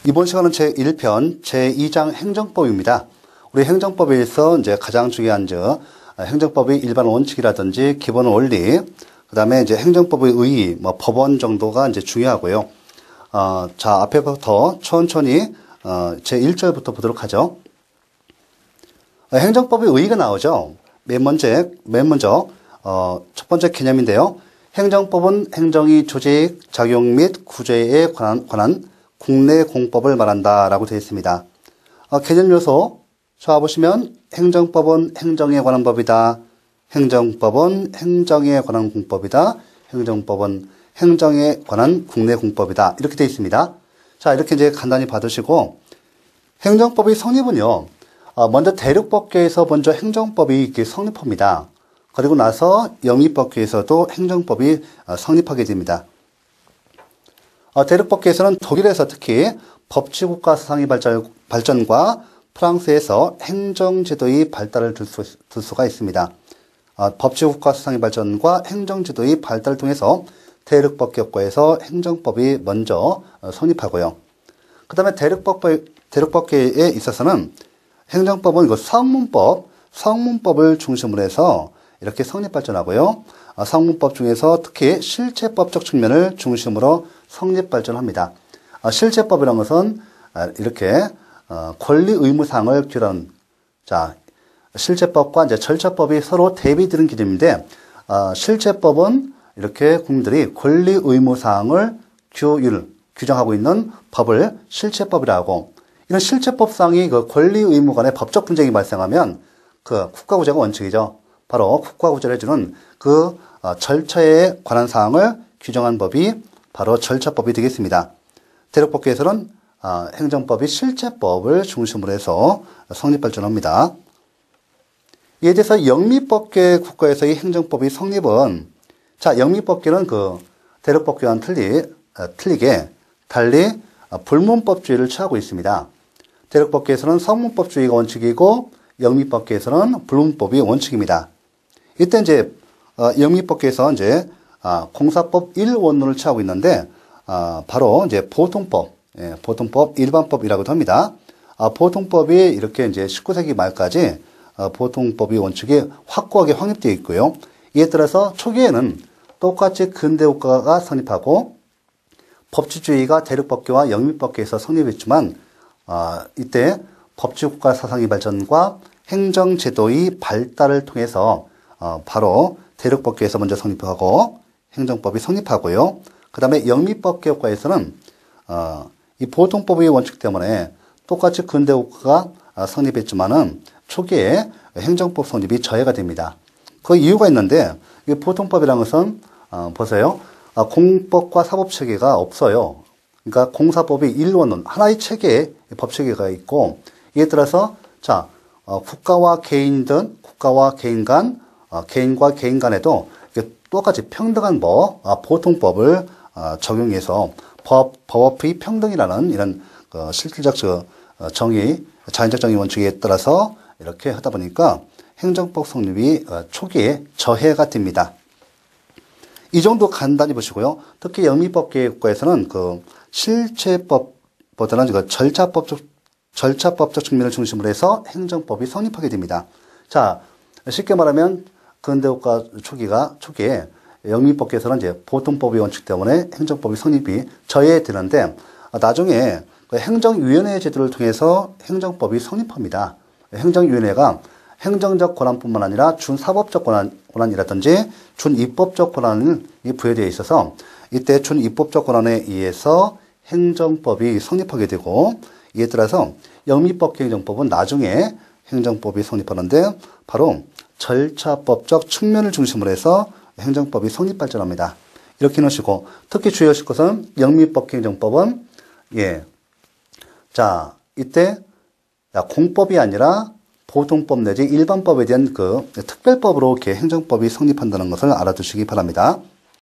이번 시간은 제1편 제2장 행정법입니다. 우리 행정법에서 이제 가장 중요한 행정법의 일반 원칙이라든지 기본 원리, 그 다음에 이제 행정법의 의의, 법원 정도가 이제 중요하고요. 자, 앞에부터 천천히 제1절부터 보도록 하죠. 행정법의 의의가 나오죠. 맨 먼저 첫 번째 개념인데요. 행정법은 행정의 조직, 작용 및 구제에 관한 국내 공법을 말한다라고 되어 있습니다. 개념 요소 자 보시면 행정법은 행정에 관한 법이다. 행정법은 행정에 관한 공법이다. 행정법은 행정에 관한 국내 공법이다. 이렇게 되어 있습니다. 자, 이렇게 이제 간단히 받으시고 행정법의 성립은요. 먼저 대륙법계에서 먼저 행정법이 이렇게 성립합니다. 그리고 나서 영미법계에서도 행정법이 성립하게 됩니다. 대륙법계에서는 독일에서 특히 법치국가 사상의 발전과 프랑스에서 행정제도의 발달을 들 수가 있습니다. 법치국가 사상의 발전과 행정제도의 발달을 통해서 대륙법계에서 행정법이 먼저 성립하고요. 그 다음에 대륙법계에 있어서는 행정법은 성문법을 중심으로 해서 이렇게 성립 발전하고요. 성문법 중에서 특히 실체법적 측면을 중심으로 성립 발전합니다. 실체법이라는 것은 이렇게 권리 의무사항을 규정하는 실체법과 이제 절차법이 서로 대비되는 개념인데 실체법은 이렇게 국민들이 권리 의무사항을 규정하고 있는 법을 실체법이라고 하고 이런 실체법상의 그 권리 의무 간의 법적 분쟁이 발생하면 그 국가구제가 원칙이죠. 바로 국가구제를 해주는 그 절차에 관한 사항을 규정한 법이 바로 절차법이 되겠습니다. 대륙법계에서는 행정법이 실체법을 중심으로 해서 성립 발전합니다. 이에 대해서 영미법계 국가에서의 행정법의 성립은 영미법계는 그 대륙법계와는 달리 불문법주의를 취하고 있습니다. 대륙법계에서는 성문법주의가 원칙이고 영미법계에서는 불문법이 원칙입니다. 이때 이제 영미법계에서 이제 공사법 1원론을 취하고 있는데 바로 이제 보통법, 일반법이라고도 합니다. 보통법이 이렇게 이제 19세기 말까지 보통법이 원칙이 확고하게 확립되어 있고요. 이에 따라서 초기에는 똑같이 근대국가가 성립하고 법치주의가 대륙법계와 영미법계에서 성립했지만 이때 법치국가 사상의 발전과 행정제도의 발달을 통해서 바로 대륙법계에서 먼저 성립하고 행정법이 성립하고요. 그 다음에 영미법계 국가에서는 이 보통법의 원칙 때문에 똑같이 근대국가가 성립했지만은 초기에 행정법 성립이 저해가 됩니다. 그 이유가 있는데 이 보통법이라는 것은 보세요. 공법과 사법체계가 없어요. 그러니까 공사법이 1원론 하나의 체계에 법체계가 있고 이에 따라서 국가와 개인 간 개인과 개인 간에도 똑같이 평등한 보통법을 적용해서 법의 평등이라는 이런 실질적 정의, 자연적 정의 원칙에 따라서 이렇게 하다 보니까 행정법 성립이 초기에 저해가 됩니다. 이 정도 간단히 보시고요. 특히 영미법계 국가에서는 그 실체법보다는 절차법적 측면을 중심으로 해서 행정법이 성립하게 됩니다. 쉽게 말하면 근대국가 초기에 영미법계에서는 이제 보통법의 원칙 때문에 행정법이 성립이 저해되는데 나중에 그 행정위원회 제도를 통해서 행정법이 성립합니다. 행정위원회가 행정적 권한뿐만 아니라 준사법적 권한이라든지 준입법적 권한이 부여되어 있어서 이때 준입법적 권한에 의해서 행정법이 성립하게 되고 이에 따라서 영미법계 행정법은 나중에 행정법이 성립하는데 바로 절차법적 측면을 중심으로 해서 행정법이 성립 발전합니다. 이렇게 놓으시고 특히 주의하실 것은 영미법계 행정법은 이때 공법이 아니라 보통법 내지 일반법에 대한 그 특별법으로 이렇게 행정법이 성립한다는 것을 알아두시기 바랍니다.